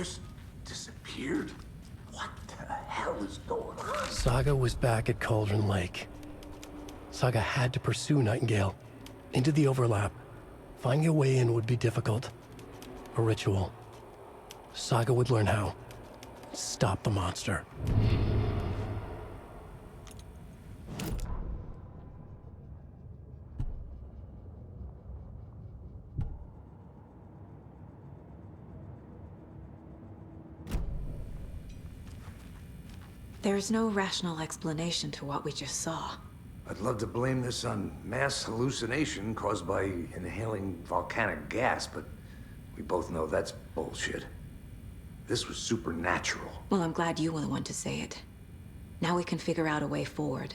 just disappeared? What the hell is going on? Saga was back at Cauldron Lake. Saga had to pursue Nightingale. Into the overlap. Finding a way in would be difficult. A ritual. Saga would learn how. Stop the monster. There is no rational explanation to what we just saw. I'd love to blame this on mass hallucination caused by inhaling volcanic gas, but we both know that's bullshit. This was supernatural. Well, I'm glad you were the one to say it. Now we can figure out a way forward.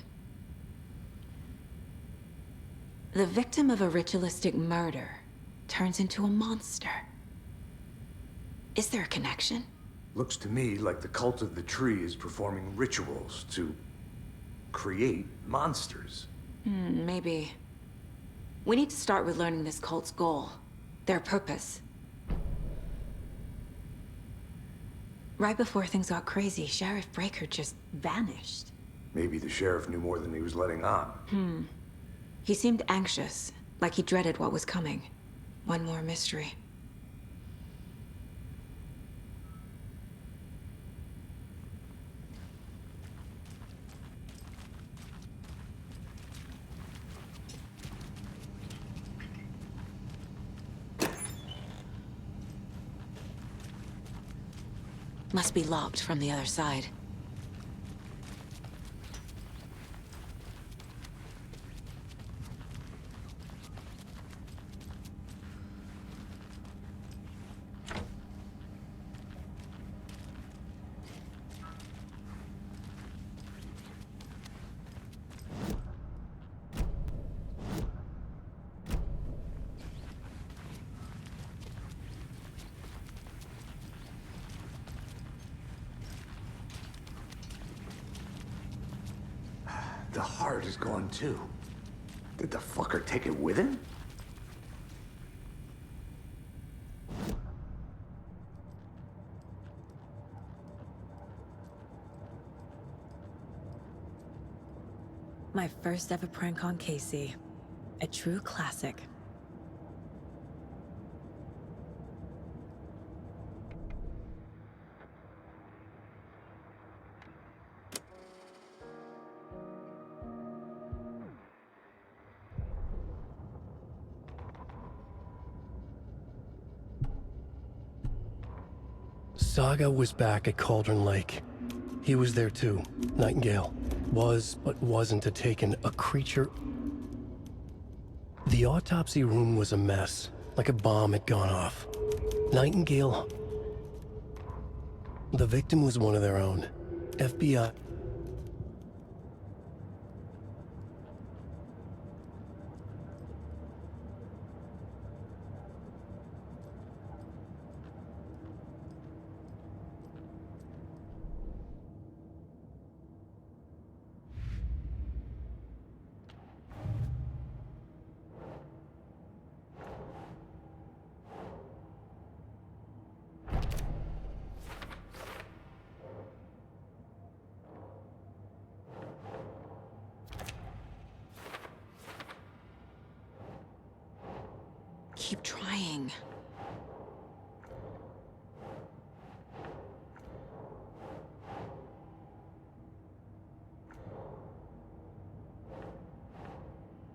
The victim of a ritualistic murder turns into a monster. Is there a connection? Looks to me like the cult of the tree is performing rituals to create monsters. Maybe. We need to start with learning this cult's goal, their purpose. Right before things got crazy, Sheriff Breaker just vanished. Maybe the sheriff knew more than he was letting on. He seemed anxious, like he dreaded what was coming. One more mystery. Must be locked from the other side. The heart is gone too. Did the fucker take it with him? My first ever prank on Casey. A true classic. Saga was back at Cauldron Lake. He was there too. Nightingale. Was, but wasn't a taken. A creature... The autopsy room was a mess. Like a bomb had gone off. Nightingale... The victim was one of their own. FBI... Keep trying.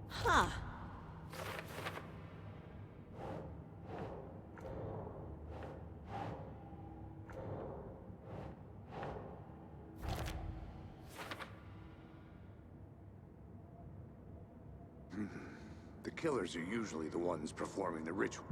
Huh. The killers are usually the ones performing the ritual.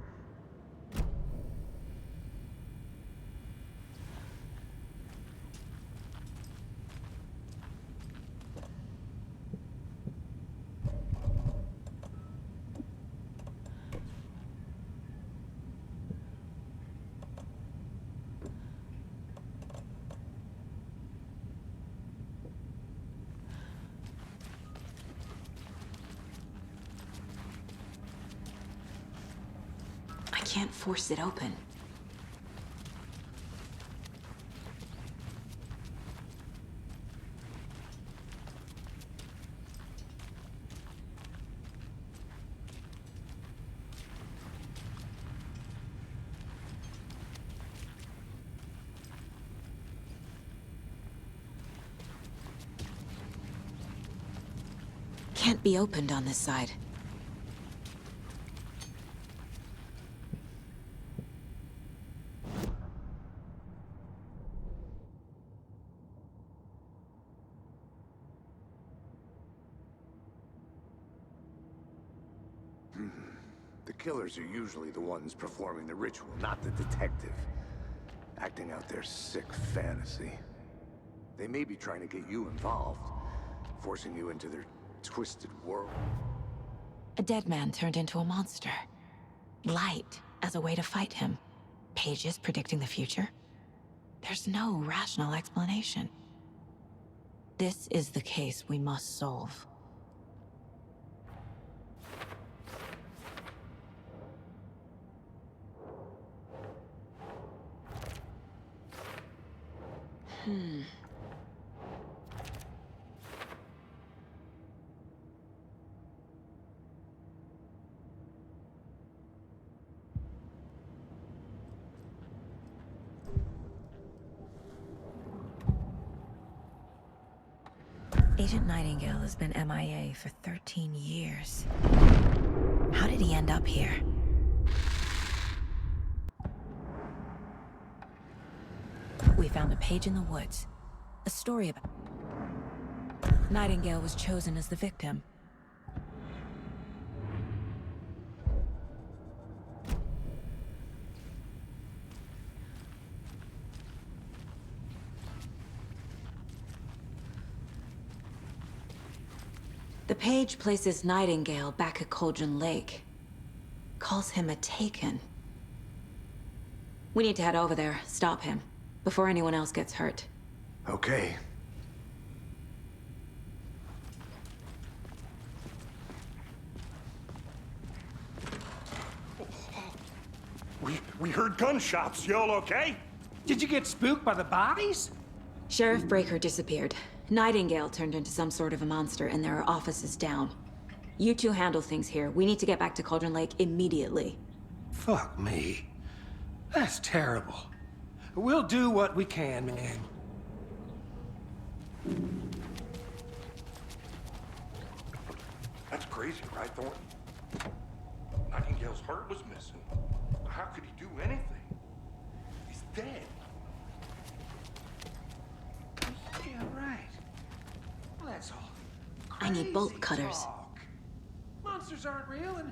I can't force it open. can't be opened on this side. The killers are usually the ones performing the ritual, not the detective. Acting out their sick fantasy. They may be trying to get you involved, forcing you into their twisted world. A dead man turned into a monster. Light as a way to fight him. Pages predicting the future. There's no rational explanation. This is the case we must solve. Agent Nightingale has been MIA for 13 years. How did he end up here? We found a page in the woods. A story about... Nightingale was chosen as the victim. The page places Nightingale back at Cauldron Lake. Calls him a Taken. We need to head over there, stop him, before anyone else gets hurt. Okay. We heard gunshots. You all okay? Did you get spooked by the bodies? Sheriff Breaker disappeared. Nightingale turned into some sort of a monster, and there are offices down. You two handle things here. We need to get back to Cauldron Lake immediately. Fuck me. That's terrible. We'll do what we can, man. That's crazy, right, Thornton? Nightingale's heart was missing. How could he do anything? He's dead. Yeah, right. Well, that's all. I need bolt Crazy cutters. talk. Monsters aren't real, and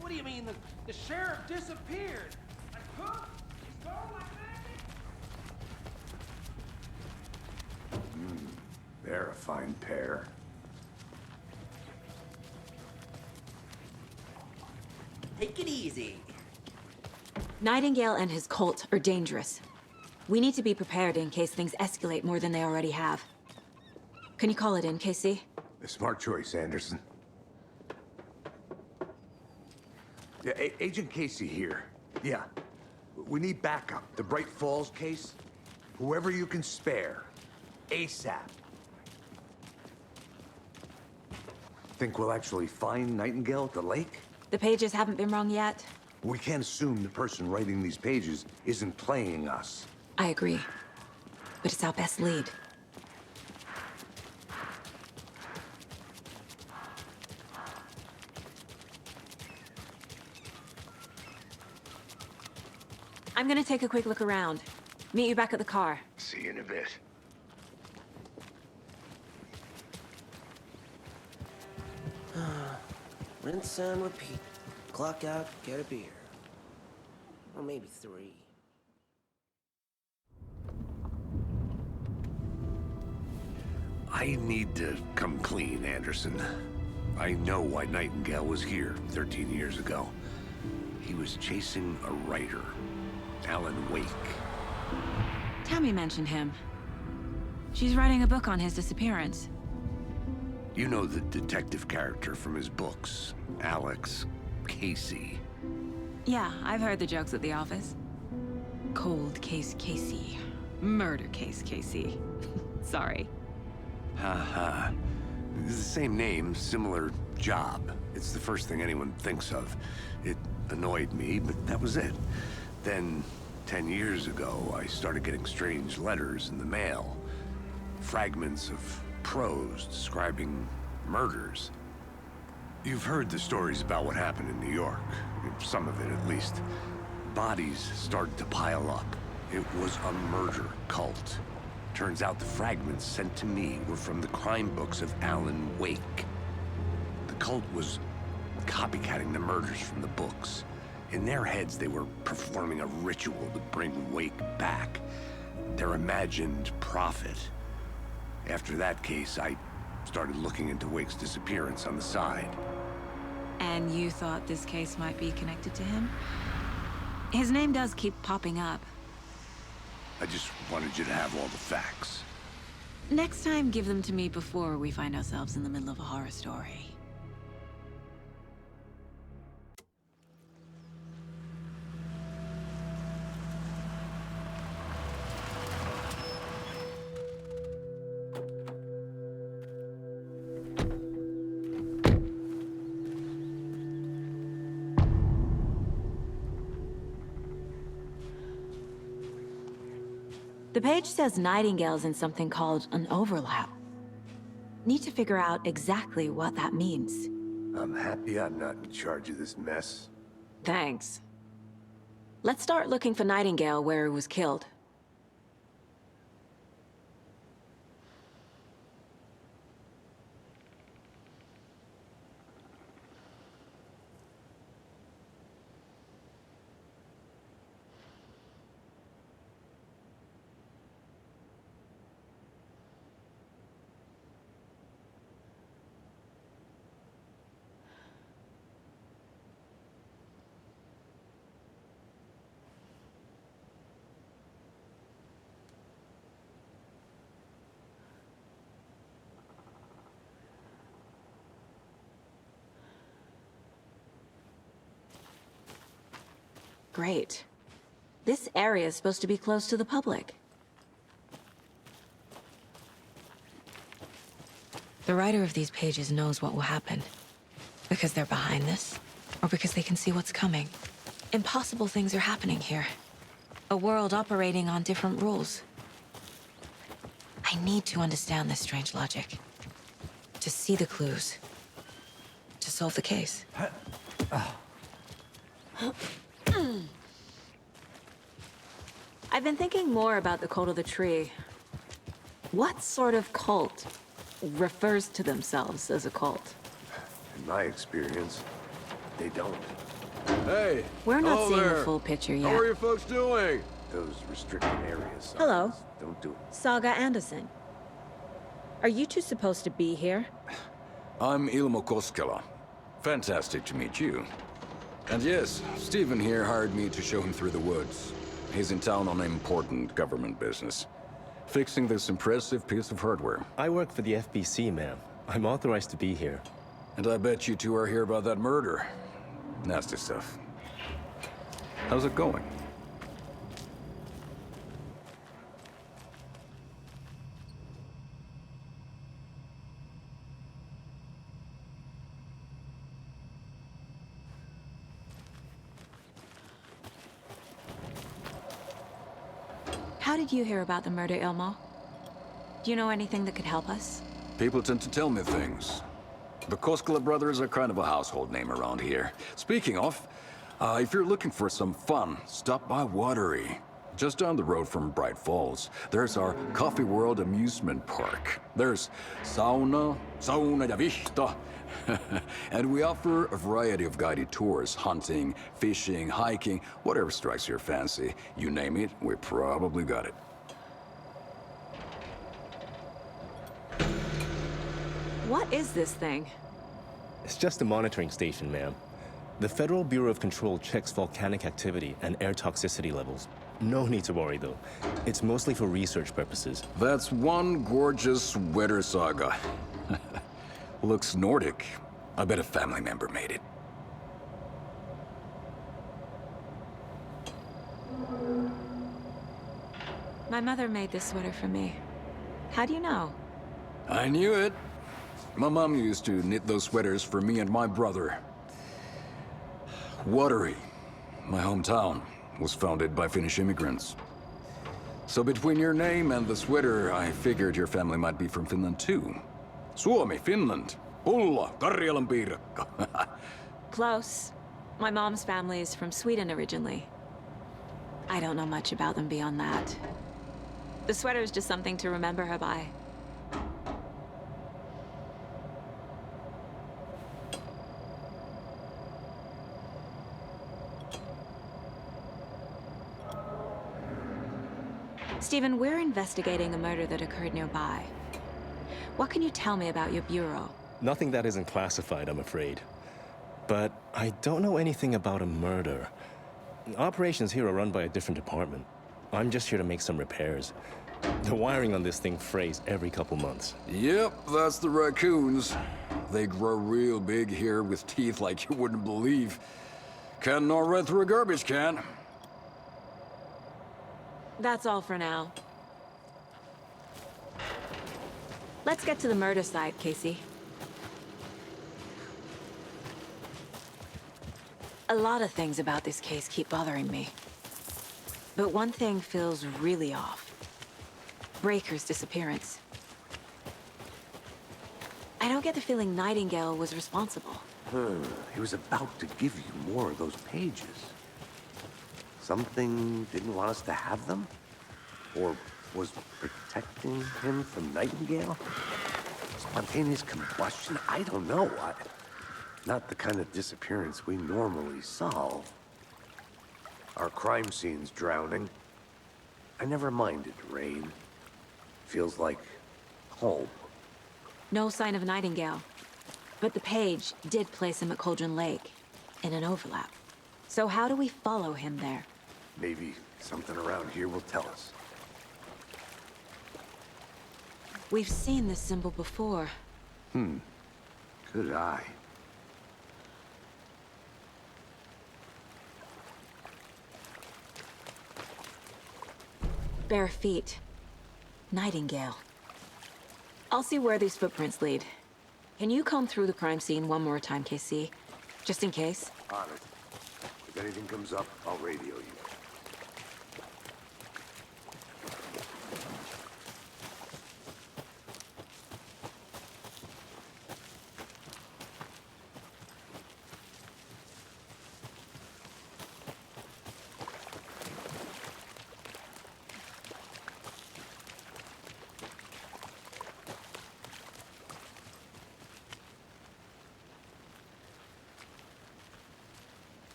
what do you mean the sheriff disappeared? Like poof? He's gone like that? They're a fine pair. Take it easy. Nightingale and his cult are dangerous. We need to be prepared in case things escalate more than they already have. Can you call it in, KC? A smart choice, Anderson. Yeah, Agent Casey here. Yeah. We need backup. The Bright Falls case. Whoever you can spare. ASAP. Think we'll actually find Nightingale at the lake? The pages haven't been wrong yet. We can't assume the person writing these pages isn't playing us. I agree. But it's our best lead. I'm gonna take a quick look around. Meet you back at the car. See you in a bit. Rinse and repeat. Clock out, get a beer. Or maybe 3. I need to come clean, Anderson. I know why Nightingale was here 13 years ago. He was chasing a writer, Alan Wake. Tammy mentioned him. She's writing a book on his disappearance. You know the detective character from his books, Alex Casey. Yeah, I've heard the jokes at the office. Cold case Casey. Murder case Casey. Sorry. Ha. It's the same name, similar job. It's the first thing anyone thinks of. It annoyed me, but that was it. Then, 10 years ago, I started getting strange letters in the mail. Fragments of prose describing murders. You've heard the stories about what happened in New York. Some of it, at least. Bodies started to pile up. It was a murder cult. Turns out the fragments sent to me were from the crime books of Alan Wake. The cult was copycatting the murders from the books. In their heads, they were performing a ritual to bring Wake back. Their imagined prophet. After that case, I started looking into Wake's disappearance on the side. And you thought this case might be connected to him? His name does keep popping up. I just wanted you to have all the facts. Next time, give them to me before we find ourselves in the middle of a horror story. The page says Nightingale's in something called an overlap. Need to figure out exactly what that means. I'm happy I'm not in charge of this mess. Thanks. Let's start looking for Nightingale where he was killed. Great. This area is supposed to be close to the public. The writer of these pages knows what will happen. Because they're behind this, or because they can see what's coming. Impossible things are happening here. A world operating on different rules. I need to understand this strange logic. To see the clues. To solve the case. I've been thinking more about the cult of the tree. What sort of cult refers to themselves as a cult? In my experience, they don't. Hey! We're not hello seeing there. the full picture yet. How are you folks doing? Those restricted areas. Hello. Don't do it. Saga Anderson. Are you two supposed to be here? I'm Ilmo Koskela. Fantastic to meet you. And yes, Stephen here hired me to show him through the woods. He's in town on important government business. Fixing this impressive piece of hardware. I work for the FBC, ma'am. I'm authorized to be here. And I bet you two are here about that murder. Nasty stuff. How's it going? How did you hear about the murder, Ilmo? Do you know anything that could help us? People tend to tell me things. The Koskela brothers are kind of a household name around here. Speaking of, if you're looking for some fun, stop by Watery. Just down the road from Bright Falls, there's our Coffee World amusement park. There's sauna ja vihta. And we offer a variety of guided tours, hunting, fishing, hiking, whatever strikes your fancy. You name it, we probably got it. What is this thing? It's just a monitoring station, ma'am. The Federal Bureau of Control checks volcanic activity and air toxicity levels. No need to worry, though. It's mostly for research purposes. That's one gorgeous weather saga. Looks Nordic. I bet a family member made it. My mother made this sweater for me. How do you know? I knew it. My mom used to knit those sweaters for me and my brother. Watery, my hometown, was founded by Finnish immigrants. So between your name and the sweater, I figured your family might be from Finland too. Suomi, Finland. Pulla, Karjalan piirakka. Close. My mom's family is from Sweden originally. I don't know much about them beyond that. The sweater is just something to remember her by. Stephen, we're investigating a murder that occurred nearby. What can you tell me about your bureau? Nothing that isn't classified, I'm afraid. But I don't know anything about a murder. Operations here are run by a different department. I'm just here to make some repairs. The wiring on this thing frays every couple months. Yep, that's the raccoons. They grow real big here with teeth like you wouldn't believe. Can't gnaw right through a garbage can. That's all for now. Let's get to the murder site, Casey. A lot of things about this case keep bothering me. But one thing feels really off. Breaker's disappearance. I don't get the feeling Nightingale was responsible. He was about to give you more of those pages. Something didn't want us to have them? Or was protecting him from Nightingale? Spontaneous combustion? I don't know. Not the kind of disappearance we normally solve. Our crime scene's drowning. I never minded rain. Feels like home. No sign of Nightingale. But the page did place him at Cauldron Lake, in an overlap. So how do we follow him there? Maybe something around here will tell us. We've seen this symbol before. Good eye. Bare feet. Nightingale. I'll see where these footprints lead. Can you comb through the crime scene one more time, KC? Just in case? On it. If anything comes up, I'll radio you.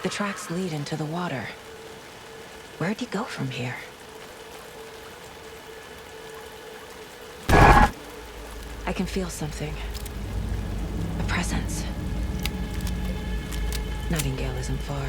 The tracks lead into the water. Where'd he go from here? I can feel something. A presence. Nightingale isn't far.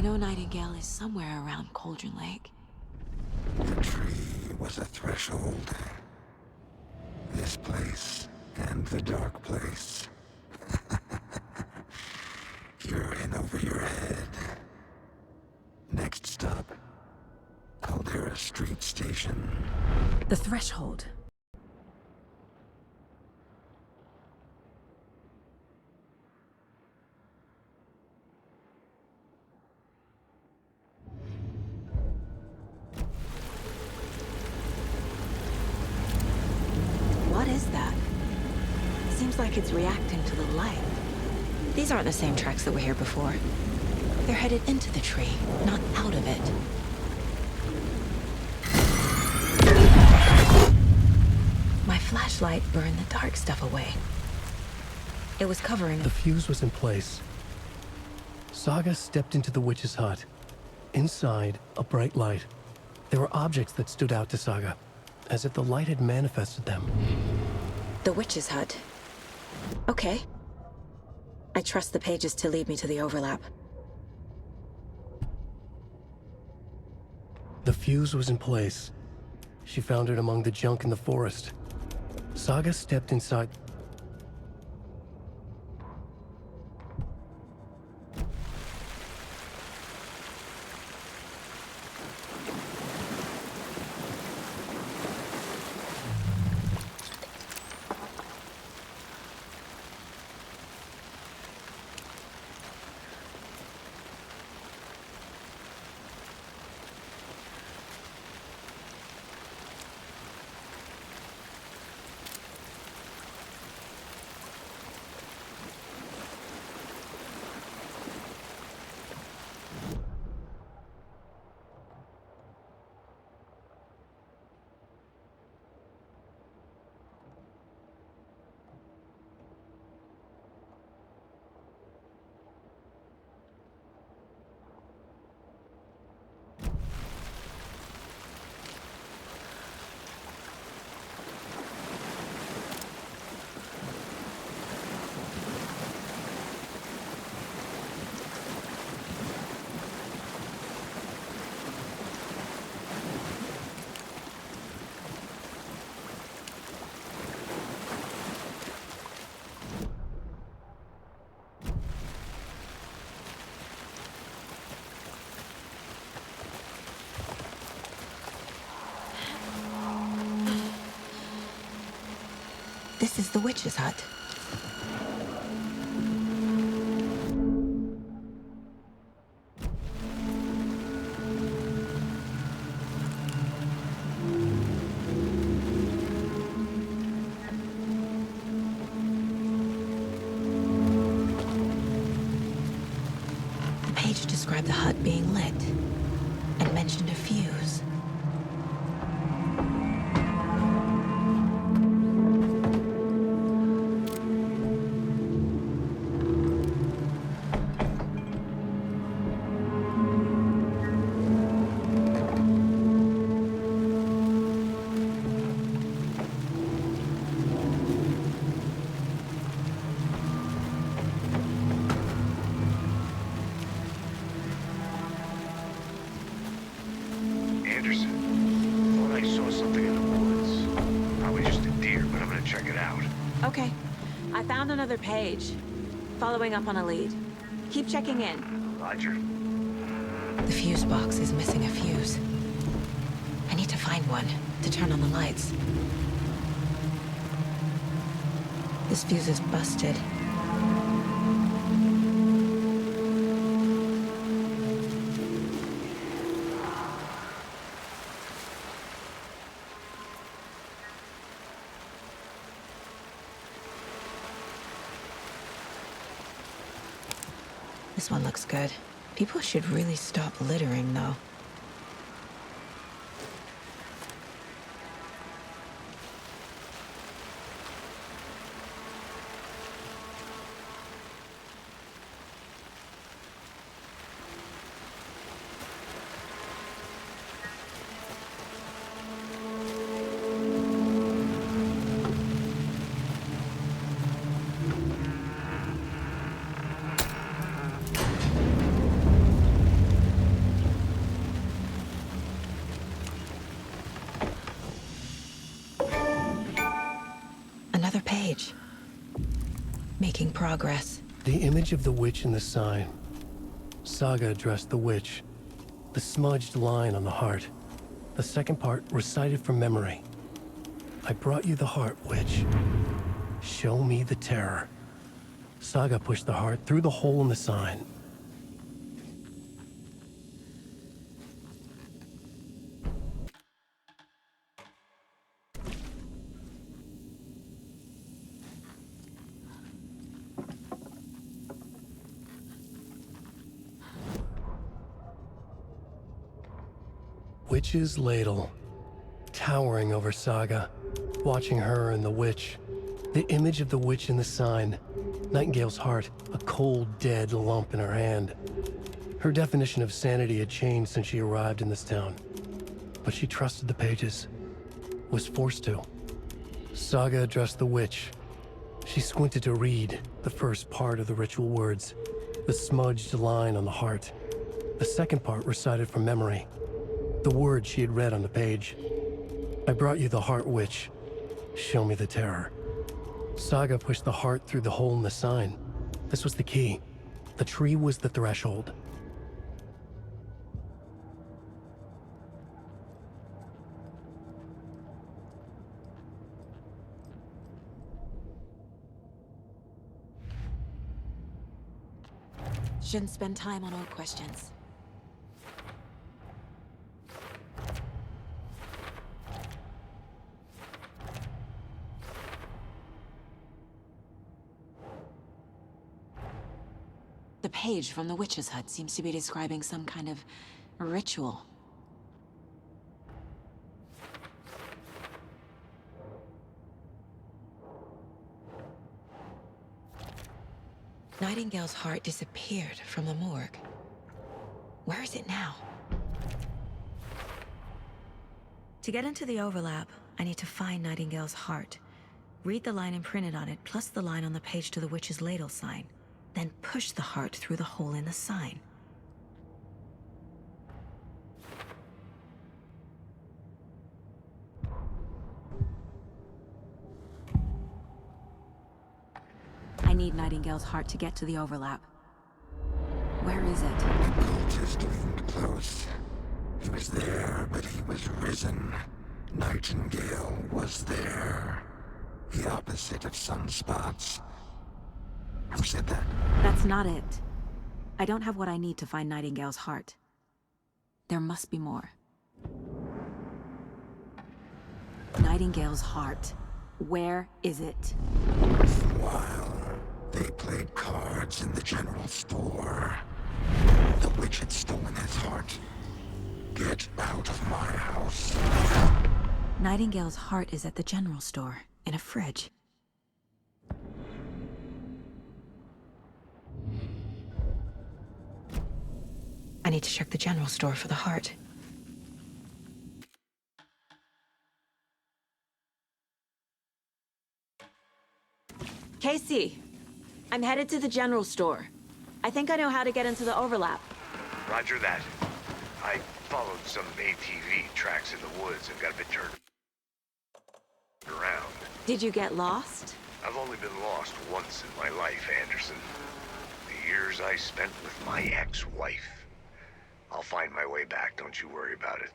know Nightingale is somewhere around Cauldron Lake. The tree was a threshold. This place and the dark place. You're in over your head. Next stop, Caldera Street Station. The threshold. What is that? Seems like it's reacting to the light. These aren't the same tracks that were here before. They're headed into the tree, not out of it. My flashlight burned the dark stuff away. It was covering... The fuse was in place. Saga stepped into the witch's hut. Inside, a bright light. There were objects that stood out to Saga, as if the light had manifested them. The witch's hut. Okay. I trust the pages to lead me to the overlap. The fuse was in place. She found it among the junk in the forest. Saga stepped inside. This is the witch's hut. The page described the hut being lit and mentioned a fuse. Okay. I found another page. Following up on a lead. Keep checking in. Roger. The fuse box is missing a fuse. I need to find one to turn on the lights. This fuse is busted. This one looks good. People should really stop littering, though. page. Making progress. The image of the witch in the sign. Saga addressed the witch. The smudged line on the heart. The second part recited from memory. I brought you the heart, witch. Show me the terror. Saga pushed the heart through the hole in the sign. Witch's ladle, towering over Saga, watching her and the witch. The image of the witch in the sign. Nightingale's heart, a cold, dead lump in her hand. Her definition of sanity had changed since she arrived in this town. But she trusted the pages. Was forced to. Saga addressed the witch. She squinted to read the first part of the ritual words. The smudged line on the heart. The second part recited from memory. The words she had read on the page. I brought you the heart, witch. Show me the terror. Saga pushed the heart through the hole in the sign. This was the key. The tree was the threshold. Shouldn't spend time on old questions. The page from the witch's hut seems to be describing some kind of ritual. Nightingale's heart disappeared from the morgue. Where is it now? To get into the overlap, I need to find Nightingale's heart. Read the line imprinted on it, plus the line on the page to the witch's ladle sign. Then push the heart through the hole in the sign. I need Nightingale's heart to get to the overlap. Where is it? The cultist leaned close. He was there, but he was risen. Nightingale was there. The opposite of sunspots. Who said that? That's not it. I don't have what I need to find Nightingale's heart. There must be more. Nightingale's heart. Where is it? While they played cards in the general store, the witch had stolen his heart. Get out of my house. Nightingale's heart is at the general store, in a fridge. I need to check the general store for the heart. Casey, I'm headed to the general store. I think I know how to get into the overlap. Roger that. I followed some ATV tracks in the woods and got a bit turned around. Did you get lost? I've only been lost once in my life, Anderson. The years I spent with my ex-wife. I'll find my way back, don't you worry about it.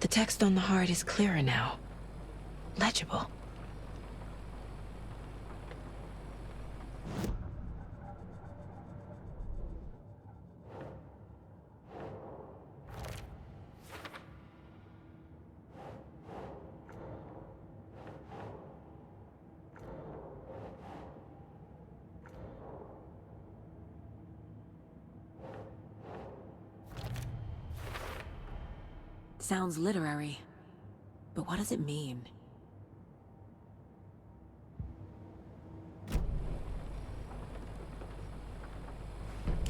The text on the heart is clearer now. Legible. Sounds literary, but what does it mean?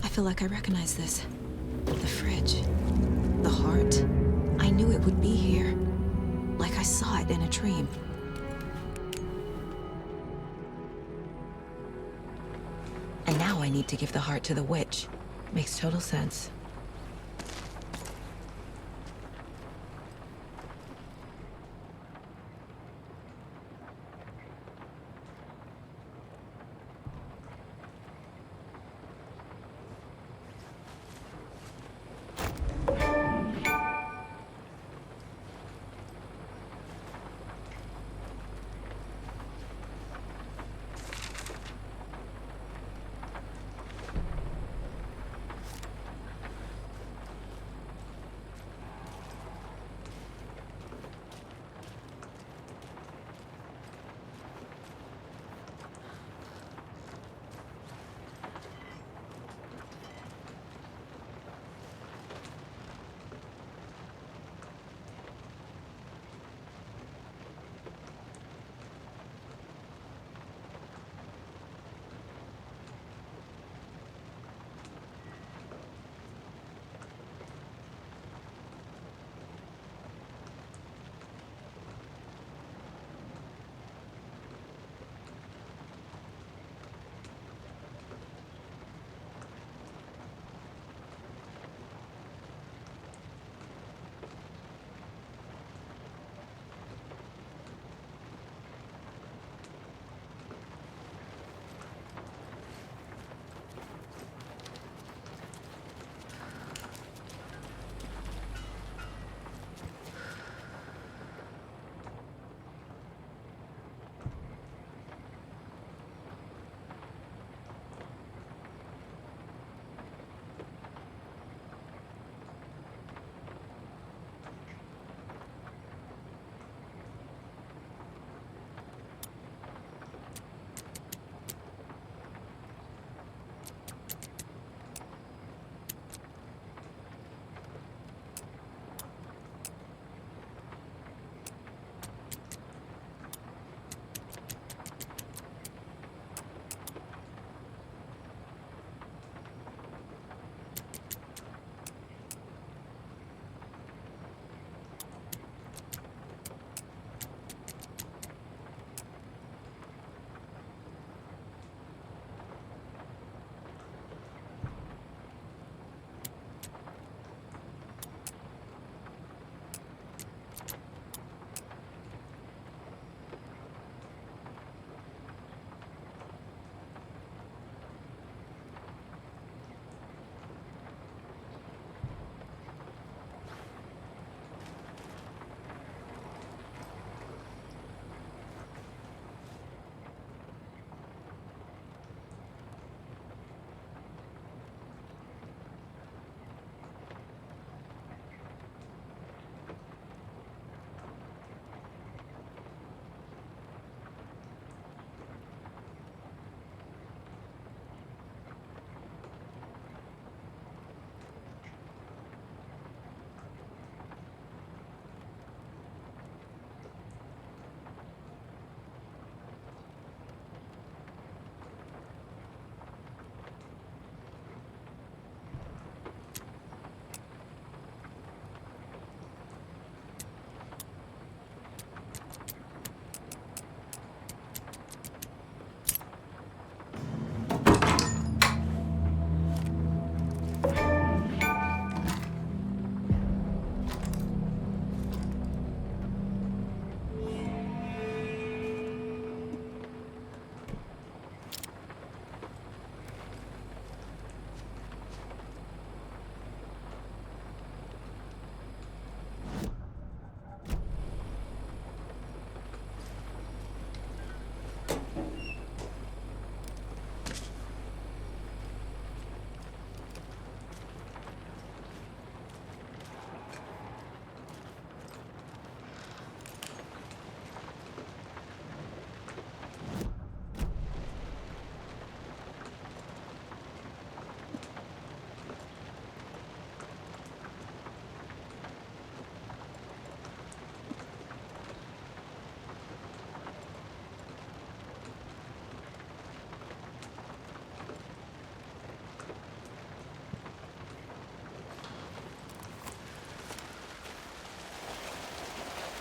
I feel like I recognize this. The fridge. The heart. I knew it would be here. Like I saw it in a dream. And now I need to give the heart to the witch. Makes total sense.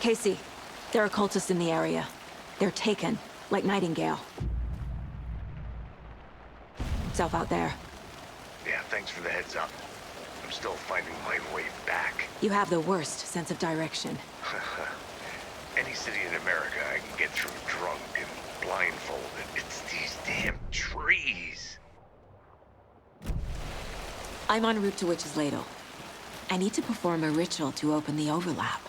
Casey, there are cultists in the area. They're taken, like Nightingale. Self out there. Yeah, thanks for the heads up. I'm still finding my way back. You have the worst sense of direction. Any city in America I can get through drunk and blindfolded. It's these damn trees. I'm en route to Witch's Ladle. I need to perform a ritual to open the overlap.